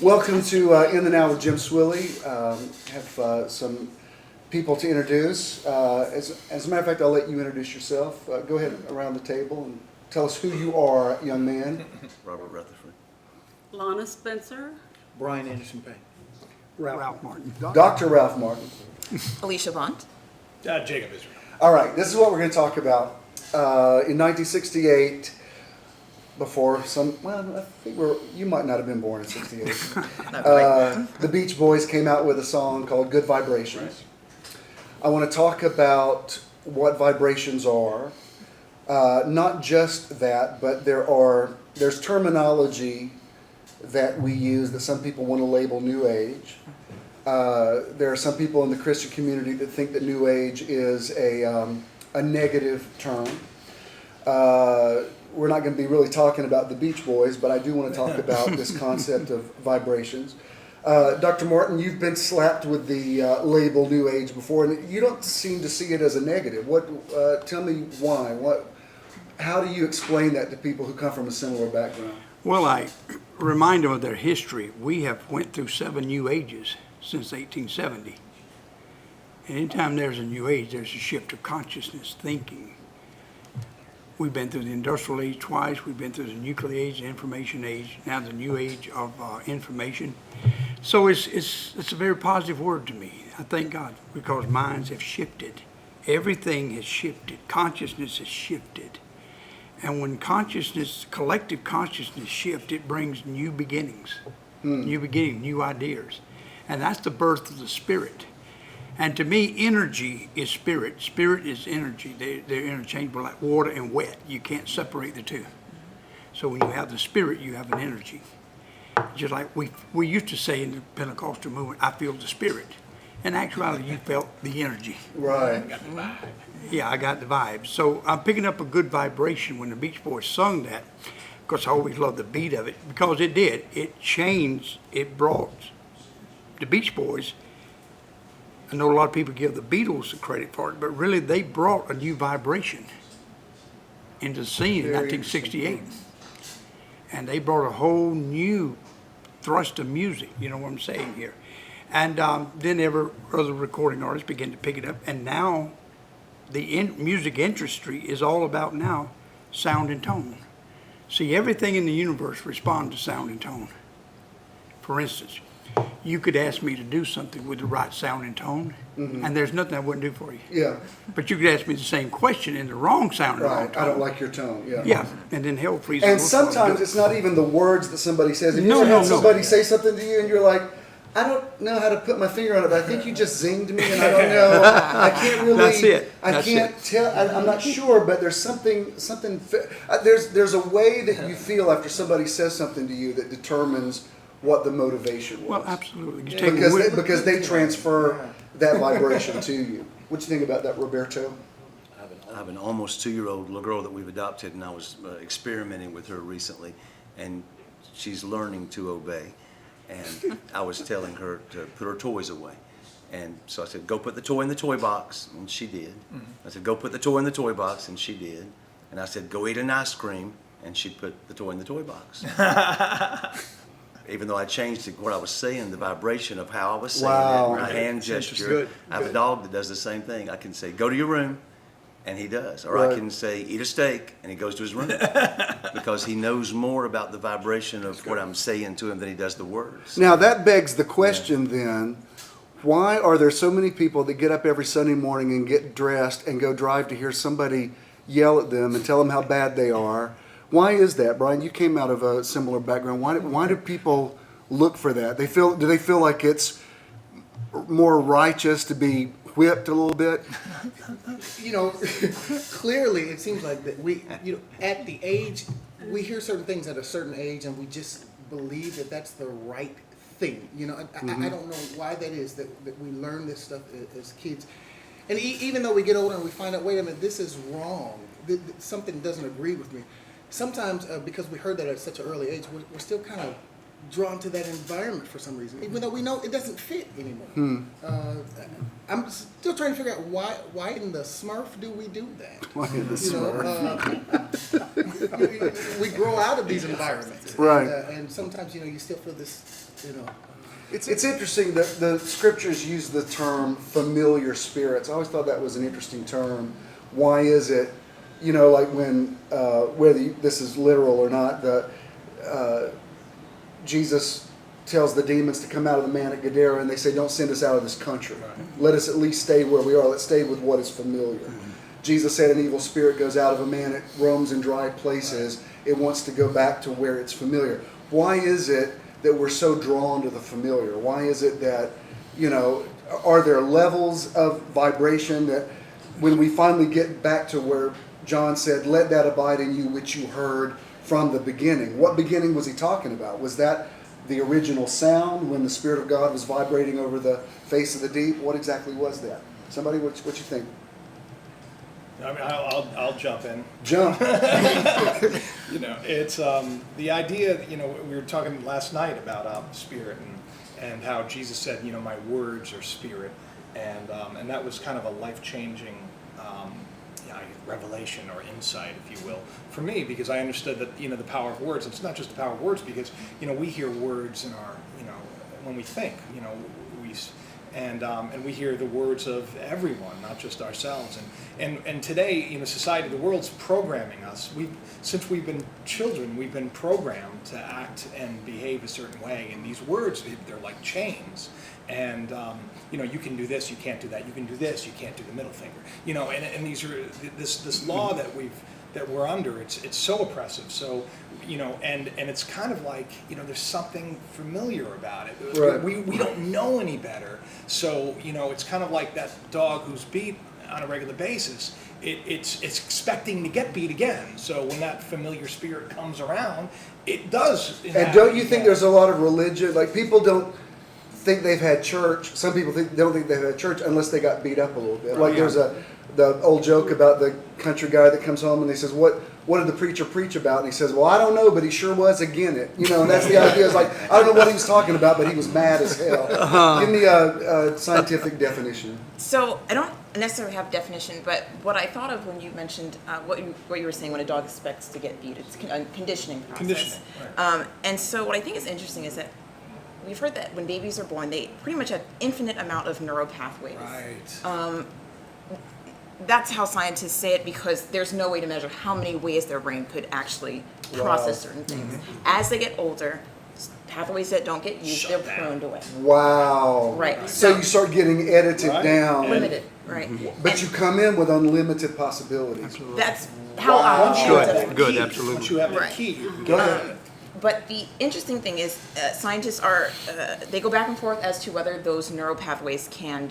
Welcome to In the Now with Jim Swilley. Have some people to introduce. As a matter of fact, I'll let you introduce yourself. Go ahead around the table and tell us who you are, young man. Robert Rutherford. Lonna Spencer. Brian Anderson-Payne. Ralph Martin. Dr. Ralph Martin. Alesha Bont. Jacob Israel. All right, this is what we're going to talk about. In 1968, before some, well, I think you might not have been born in 68. The Beach Boys came out with a song called Good Vibrations. I want to talk about what vibrations are. Not just that, but there's terminology that we use that some people want to label New Age. There are some people in the Christian community that think that New Age is a negative term. We're not going to be really talking about the Beach Boys, but I do want to talk about this concept of vibrations. Dr. Martin, you've been slapped with the label New Age before, and you don't seem to see it as a negative. Tell me why. How do you explain that to people who come from a similar background? Well, I remind them of their history. We have went through 7 New Ages since 1870. And anytime there's a New Age, there's a shift of consciousness, thinking. We've been through the Industrial Age twice. We've been through the Nuclear Age, the Information Age, now the New Age of information. So it's a very positive word to me. I thank God, because minds have shifted. Everything has shifted. Consciousness has shifted. And when collective consciousness shifts, it brings new beginnings, new ideas. And that's the birth of the spirit. And to me, energy is spirit. Spirit is energy. They're interchangeable like water and wet. You can't separate the two. So when you have the spirit, you have an energy. Just like we used to say in the Pentecostal movement, I feel the spirit. In actuality, you felt the energy. Right. Yeah, I got the vibe. So I'm picking up a good vibration when the Beach Boys sung that, because I always loved the beat of it, because it did. It changed, it brought the Beach Boys. I know a lot of people give the Beatles the credit for it, but really they brought a new vibration into the scene in 1968. And they brought a whole new thrust of music, you know what I'm saying here. And then other recording artists began to pick it up, and now the music industry is all about now sound and tone. See, everything in the universe responds to sound and tone. For instance, you could ask me to do something with the right sound and tone, and there's nothing I wouldn't do for you. Yeah. But you could ask me the same question in the wrong sound and wrong Right. tone. I don't like your tone. Yeah. Yeah, and then hell freezes. And sometimes it's not even the words that somebody says. If you ever had somebody say something to you and you're like, I don't know how to put my finger on it, but I think you just zinged me, and I don't know. I can't really. That's it. I can't tell. I'm not sure, but there's something. There's a way that you feel after somebody says something to you that determines what the motivation was. Well, absolutely. Because they transfer that vibration to you. What do you think about that, Roberto? I have an almost 2-year-old little girl that we've adopted, and I was experimenting with her recently, and she's learning to obey. And I was telling her to put her toys away. And so I said, go put the toy in the toy box, and she did. I said, go put the toy in the toy box, and she did. And I said, go eat an ice cream, and she put the toy in the toy box. Even though I changed what I was saying, the vibration of how I was saying it, my hand gesture. I have a dog that does the same thing. I can say, go to your room, and he does. Or I can say, eat a steak, and he goes to his room. Because he knows more about the vibration of what I'm saying to him than he does the words. Now that begs the question then, why are there so many people that get up every Sunday morning and get dressed and go drive to hear somebody yell at them and tell them how bad they are? Why is that, Brian? You came out of a similar background. Why do people look for that? Do they feel like it's more righteous to be whipped a little bit? Clearly it seems like that at the age, we hear certain things at a certain age and we just believe that that's the right thing. I don't know why that is, that we learn this stuff as kids. And even though we get older and we find out, wait a minute, this is wrong. Something doesn't agree with me. Sometimes because we heard that at such an early age, we're still kind of drawn to that environment for some reason, even though we know it doesn't fit anymore. I'm still trying to figure out why in the Smurf do we do that? Why in the We grow out of these environments, Right. And sometimes you still feel this, It's interesting that the scriptures use the term familiar spirits. I always thought that was an interesting term. Why is it, like when, whether this is literal or not, Jesus tells the demons to come out of the man at Gadara, and they say, don't send us out of this country. Let us at least stay where we are. Let's stay with what is familiar. Jesus said an evil spirit goes out of a man, it roams in dry places. It wants to go back to where it's familiar. Why is it that we're so drawn to the familiar? Why is it that, are there levels of vibration that when we finally get back to where John said, let that abide in you which you heard from the beginning? What beginning was he talking about? Was that the original sound when the Spirit of God was vibrating over the face of the deep? What exactly was that? Somebody, what you think? I mean, I'll jump in. Jump. It's the idea. We were talking last night about spirit and how Jesus said, my words are spirit, and that was kind of a life-changing revelation or insight, if you will, for me, because I understood that the power of words. It's not just the power of words, because we hear words in our when we think, and we hear the words of everyone, not just ourselves. And today, society, the world's programming us. Since we've been children, we've been programmed to act and behave a certain way. And these words, they're like chains. And you can do this, you can't do that. You can do this, you can't do the middle finger. And these are this law that we're under. It's so oppressive. So and it's kind of like there's something familiar about it. Right. We don't know any better. So it's kind of like that dog who's beat on a regular basis. It's expecting to get beat again. So when that familiar spirit comes around, it does. And don't you think there's a lot of religion? Like, people don't think they've had church. Some people don't think they've had church unless they got beat up a little bit. Like, there's the old joke about the country guy that comes home and he says, what did the preacher preach about? And he says, well, I don't know, but he sure was again it. And that's the idea. It's like, I don't know what he was talking about, but he was mad as hell. Give me a scientific definition. So I don't necessarily have definition, but what I thought of when you mentioned what you were saying when a dog expects to get beat, it's a conditioning process. Conditioning, right. And so what I think is interesting is that we've heard that when babies are born, they pretty much have infinite amount of neural pathways. Right. That's how scientists say it, because there's no way to measure how many ways their brain could actually process certain things. As they get older, pathways that don't get used, they're pruned away. Wow. Right. So you start getting edited down. Limited, right? But you come in with unlimited possibilities. That's how I Good, good, Key. absolutely. Once you have the Right. key, you can Go get ahead. it. But the interesting thing is, scientists they go back and forth as to whether those neural pathways can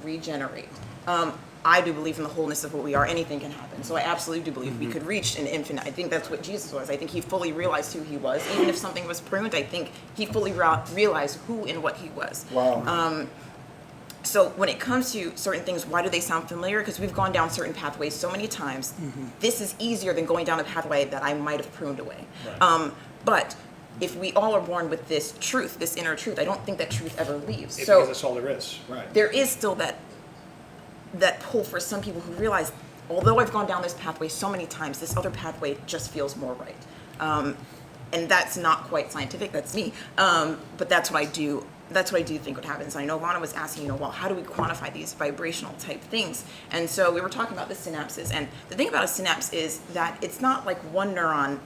regenerate. I do believe in the wholeness of what we are. Anything can happen. So I absolutely do believe we could reach an infinite. I think that's what Jesus was. I think he fully realized who he was. Even if something was pruned, I think he fully realized who and what he was. Wow. So when it comes to certain things, why do they sound familiar? Because we've gone down certain pathways so many times. This is easier than going down a pathway that I might have pruned away. Right. But if we all are born with this truth, this inner truth, I don't think that truth ever leaves. Because that's all there is. Right. There is still that pull for some people who realize, although I've gone down this pathway so many times, this other pathway just feels more right. And that's not quite scientific, that's me. But that's what I do. That's what I do think what happens. I know Lonna was asking, well, how do we quantify these vibrational type things? And so we were talking about the synapses. And the thing about a synapse is that it's not like one neuron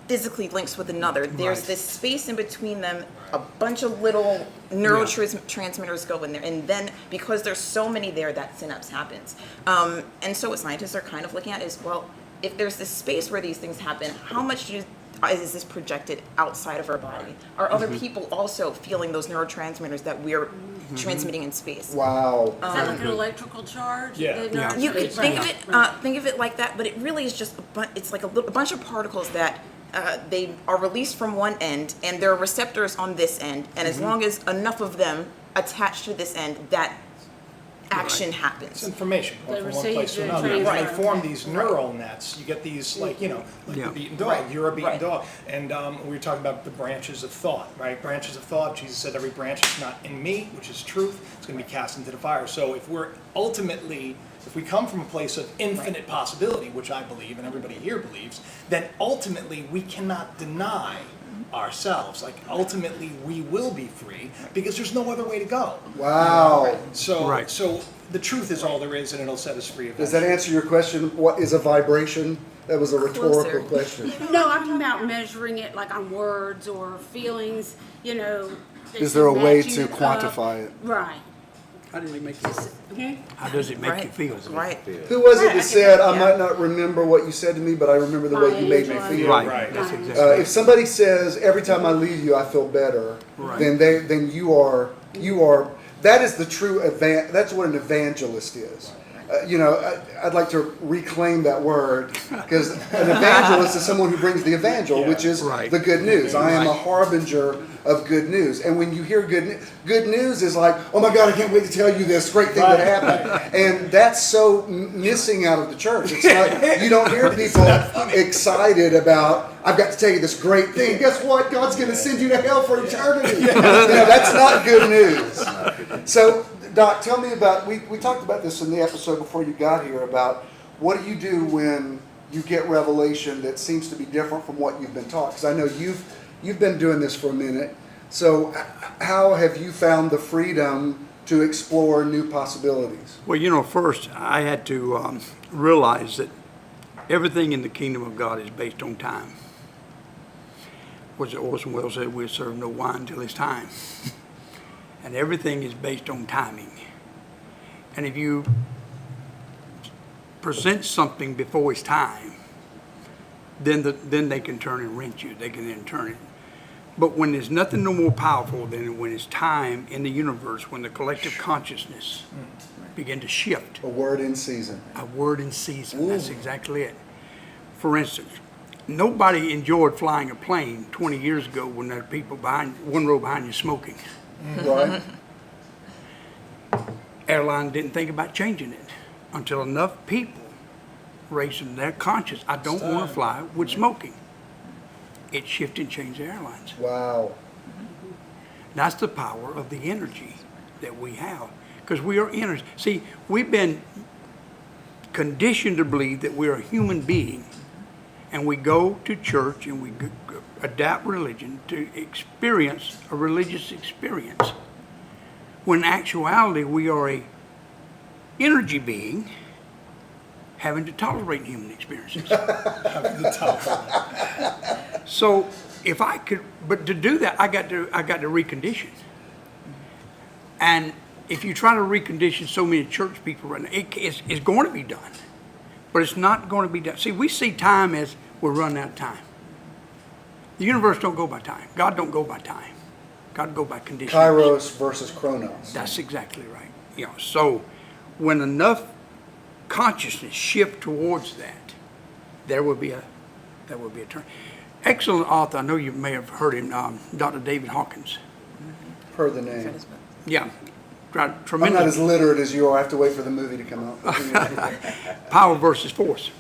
physically links with another. There's this space in between them. A bunch of little neurotransmitters go in there, and then because there's so many there, that synapse happens. And so what scientists are kind of looking at is, well, if there's this space where these things happen, how much is this projected outside of our body? Are other people also feeling those neurotransmitters that we're transmitting in space? Wow. Is that like an electrical charge? Yeah. You could think of it like that, but it really is just it's like a bunch of particles that they are released from one end, and there are receptors on this end, and as long as enough of them attach to this end, that action It's happens. information going They from one receive place to the another. transfer. When they form these neural nets, you get these, like, you know, like Yeah. the beaten dog, Right. you're a beaten Right. dog. And we were talking about the branches of thought, right? Branches of thought, Jesus said, every branch is not in me, which is truth, it's going to be cast into the fire. So if we're ultimately, if we come from a place of infinite possibility, which I believe and everybody here believes, then ultimately we cannot deny ourselves. Like, ultimately we will be free because there's no other way to go. Wow. So, Right. so the truth is all there is, and it'll set us free. Does that answer your question? What is a vibration? That was a rhetorical Closer. question. No, I'm talking about measuring it like on words or feelings, you know. Is there a way matching to it up. quantify it? Right. How does it make you feel? How does it make you Right. feel? Right. Who was it Right, I that get said, that, I yeah. might not remember what you said to me, but I remember the way you made me feel? Right, Right. that's Right. exactly. If somebody says, every time I leave you, I feel better, Right. then you are, that is the true, that's what an evangelist is. I'd like to reclaim that word, because an evangelist is someone who brings the evangel, which is Right. the good news. I am a Right. harbinger of good news. And when you hear good news is like, oh my God, I can't wait to tell you this great thing that happened. And that's so missing out of the church. It's not, you don't hear people excited about, I've got to tell you this great thing. Guess what? God's going to send you to hell for eternity. That's not good news. So, Doc, tell me about, we talked about this in the episode before you got here, about what do you do when you get revelation that seems to be different from what you've been taught? Because I know you've been doing this for a minute. So how have you found the freedom to explore new possibilities? Well, first I had to realize that everything in the kingdom of God is based on time. Which Orson Welles said, we'll serve no wine till it's time. And everything is based on timing. And if you present something before it's time, then they can turn and rent you. They can then turn it. But when there's nothing no more powerful than when it's time in the universe, when the collective consciousness begin to shift. A word in season. A word in season. That's exactly it. For instance, nobody enjoyed flying a plane 20 years ago when there were people one row behind you smoking. Right? Airline didn't think about changing it until enough people raised their conscience. I don't want to fly with smoking. It shifted and changed the airlines. Wow. That's the power of the energy that we have. Because we are energy. See, we've been conditioned to believe that we're a human being. And we go to church and we adapt religion to experience a religious experience. When in actuality, we are a energy being having to tolerate human experiences. So if I could, but to do that, I got to recondition. And if you try to recondition so many church people right now, it's going to be done, but it's not going to be done. See, we see time as we're running out of time. The universe don't go by time. God don't go by time. God go by conditions. Kairos versus Chronos. That's exactly right. So when enough consciousness shift towards that, there will be a turn. Excellent author. I know you may have heard him, Dr. David Hawkins. Per the name. Yeah, I'm not tremendous. as literate as you are. I have to wait for the movie to come out. Power versus force.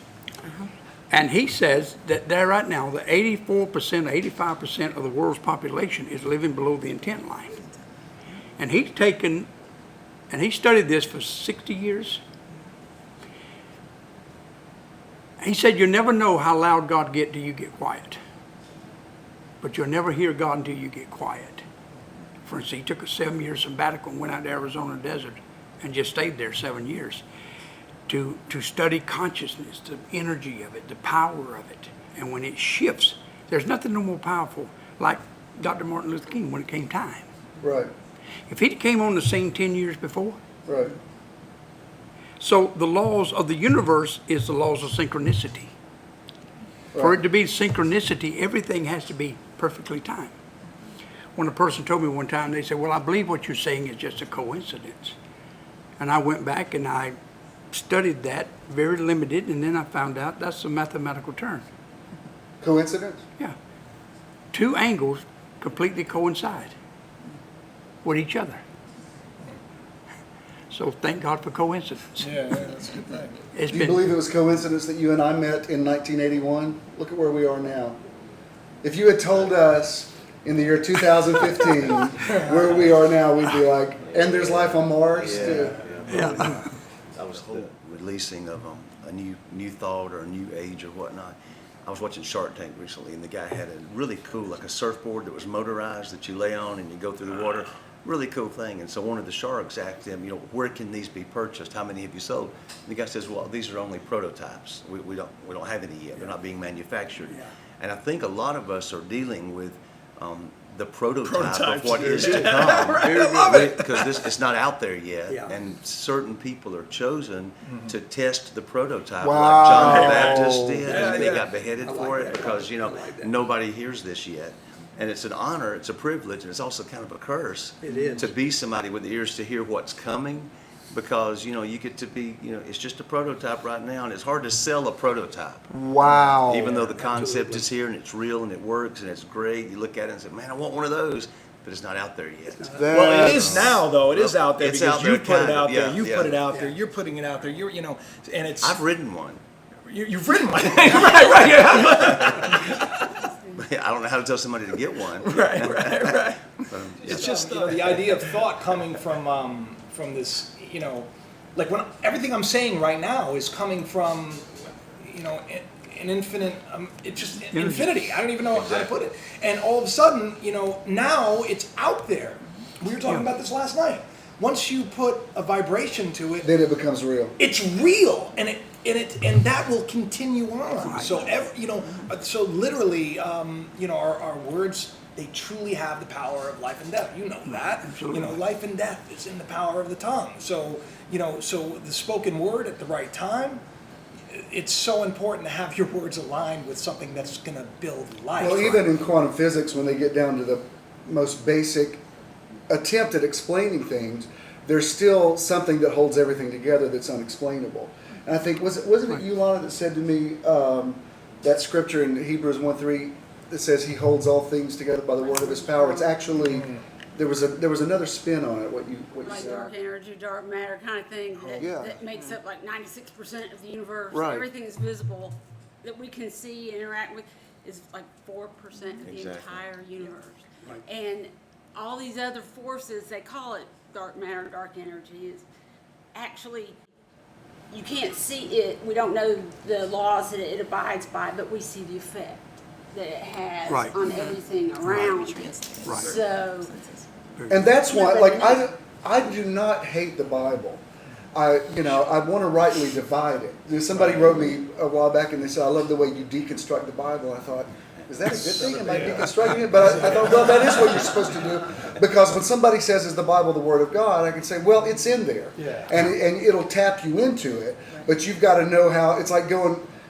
And he says that there right now, the 84%, 85% of the world's population is living below the intent line. And he's taken, and he studied this for 60 years. He said, you never know how loud God get till you get quiet. But you'll never hear God until you get quiet. For instance, he took a 7-year sabbatical and went out to Arizona desert and just stayed there 7 years to study consciousness, the energy of it, the power of it. And when it shifts, there's nothing no more powerful like Dr. Martin Luther King when it came time. Right. If he came on the scene 10 years before, Right. so the laws of the universe is the laws of synchronicity. For it to be synchronicity, everything has to be perfectly timed. When a person told me one time, they said, well, I believe what you're saying is just a coincidence. And I went back and I studied that, very limited, and then I found out that's a mathematical term. Coincidence? Yeah. Two angles completely coincide with each other. So thank God for coincidence. Yeah, that's a good thing. It's Do you been, believe it was coincidence that you and I met in 1981? Look at where we are now. If you had told us in the year 2015 where we are now, we'd be like, and there's life on Mars too. yeah. That was the releasing of a new thought or a new age or whatnot. I was watching Shark Tank recently, and the guy had a really cool, like a surfboard that was motorized that you lay on and you go through the water. Really cool thing. And so one of the sharks asked him, where can these be purchased? How many have you sold? And the guy says, well, these are only prototypes. We don't have any yet. They're not being manufactured. Yeah. And I think a lot of us are dealing with the prototype Prototypes, of what dude. is to come. Right, I love it. Because it's not out there yet. Yeah. And certain people are chosen to test the prototype, Wow. like John the Baptist did, Yeah, and he yeah. got beheaded for it that. because, I like that. nobody hears this yet. And it's an honor, it's a privilege, and it's also kind of a curse It is. to be somebody with ears to hear what's coming, because you get to be, it's just a prototype right now, and it's hard to sell a prototype. Wow. Even though the concept absolutely. is here and it's real and it works and it's great, you look at it and say, man, I want one of those, but it's not out there yet. Well, it is now, though. It is out there It's because out there, you put it kind of, out there. yeah, You yeah. put it out there. Yeah. You're putting it out there. And it's I've ridden one. you've written my name, right? I don't know how to tell somebody to get one. Right. But, It's just the idea of thought coming from this, like when everything I'm saying right now is coming from, an infinite, it's just infinity. I don't even know how to put it. And all of a sudden, now it's out there. We were talking about this last night. Once you put a vibration to it, Then it becomes real. it's real, and that will continue on. Right. So so literally, our words, they truly have the power of life and death. You know that. Absolutely. Life and death is in the power of the tongue. So so the spoken word at the right time. It's so important to have your words aligned with something that's going to build life. Well, even in quantum physics, when they get down to the most basic attempt at explaining things, there's still something that holds everything together that's unexplainable. And I think, wasn't it you, Lonna, that said to me that scripture in Hebrews 1:3 that says he holds all things together by the word of his power? It's actually, there was another spin on it, what you Like said. dark energy, dark matter kind of thing Yeah. that makes up like 96% of the universe. Right. Everything is visible that we can see and interact with is like 4% of the Exactly. entire universe. And all these other forces, they call it dark matter, dark energy, is actually, you can't see it. We don't know the laws that it abides by, but we see the effect that it has Right. on everything around it. Right. So, And that's why, like, I do not hate the Bible. I want to rightly divide it. Somebody wrote me a while back and they said, I love the way you deconstruct the Bible. I thought, is that a good thing? Am I deconstructing it? But I thought, well, that is what you're supposed to do. Because when somebody says, is the Bible the Word of God? I can say, well, it's in there. Yeah. And it'll tap you into it. But you've got to know how, it's like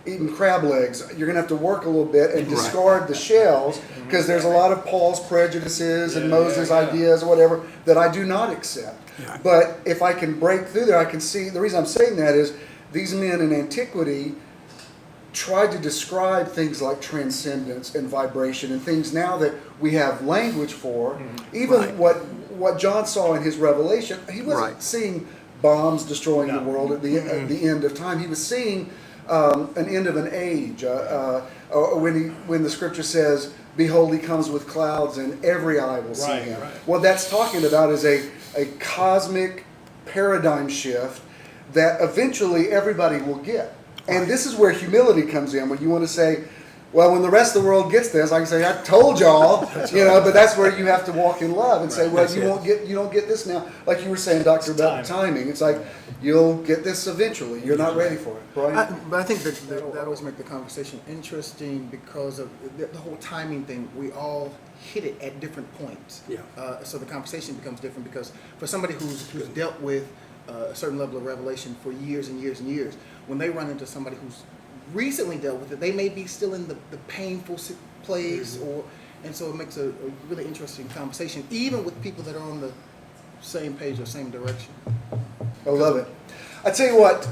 eating crab legs. You're going to have to work a little bit and discard the shells, because there's a lot of Paul's prejudices and Moses' ideas or whatever that I do not accept. Yeah. But if I can break through there, I can see, the reason I'm saying that is these men in antiquity tried to describe things like transcendence and vibration and things now that we have language for. Even what John saw in his revelation, he wasn't seeing bombs destroying the world at the end of time. He was seeing an end of an age. When the scripture says, behold, he comes with clouds and every eye will see him. Right. What that's talking about is a cosmic paradigm shift that eventually everybody will get. And this is where humility comes in, when you want to say, well, when the rest of the world gets this, I can say, I told y'all, but that's where you have to walk in love and say, well, you don't get this now. Like you were saying, Doctor, about timing. It's like, you'll get this eventually. You're not ready for it, right? But I think that always makes the conversation interesting because of the whole timing thing. We all hit it at different points. Yeah. So the conversation becomes different because for somebody who's dealt with a certain level of revelation for years and years and years, when they run into somebody who's recently dealt with it, they may be still in the painful place, and so it makes a really interesting conversation, even with people that are on the same page or same direction. I love it. I tell you what,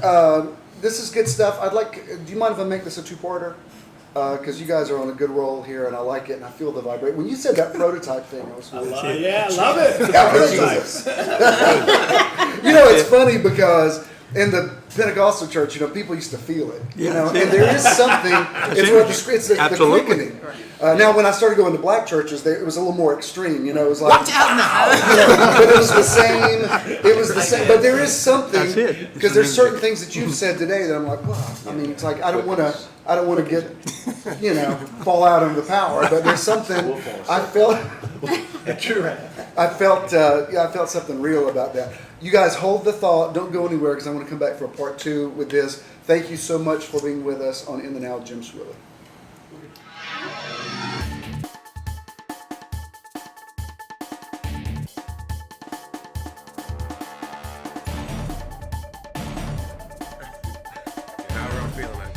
this is good stuff. Do you mind if I make this a two-parter? because you guys are on a good roll here, and I like it, and I feel the vibrate. When you said that prototype thing, I was really Yeah, I love it. You know, it's funny because in the Pentecostal church, you know, people used to feel it. You know, and there is something. It's the Absolutely. quickening. Now, when I started going to black churches, it was a little more extreme. You know, it was like, Watch out now. you know, but it was the same. It was the same. But there is something That's it. because there's certain things that you've said today that I'm like, wow. I mean, it's like I don't want to get, you know, fall out of the power. But there's something I felt. I felt something real about that. You guys hold the thought. Don't go anywhere because I want to come back for a part 2 with this. Thank you so much for being with us on In the Now, Jim Swilley. How are we feeling?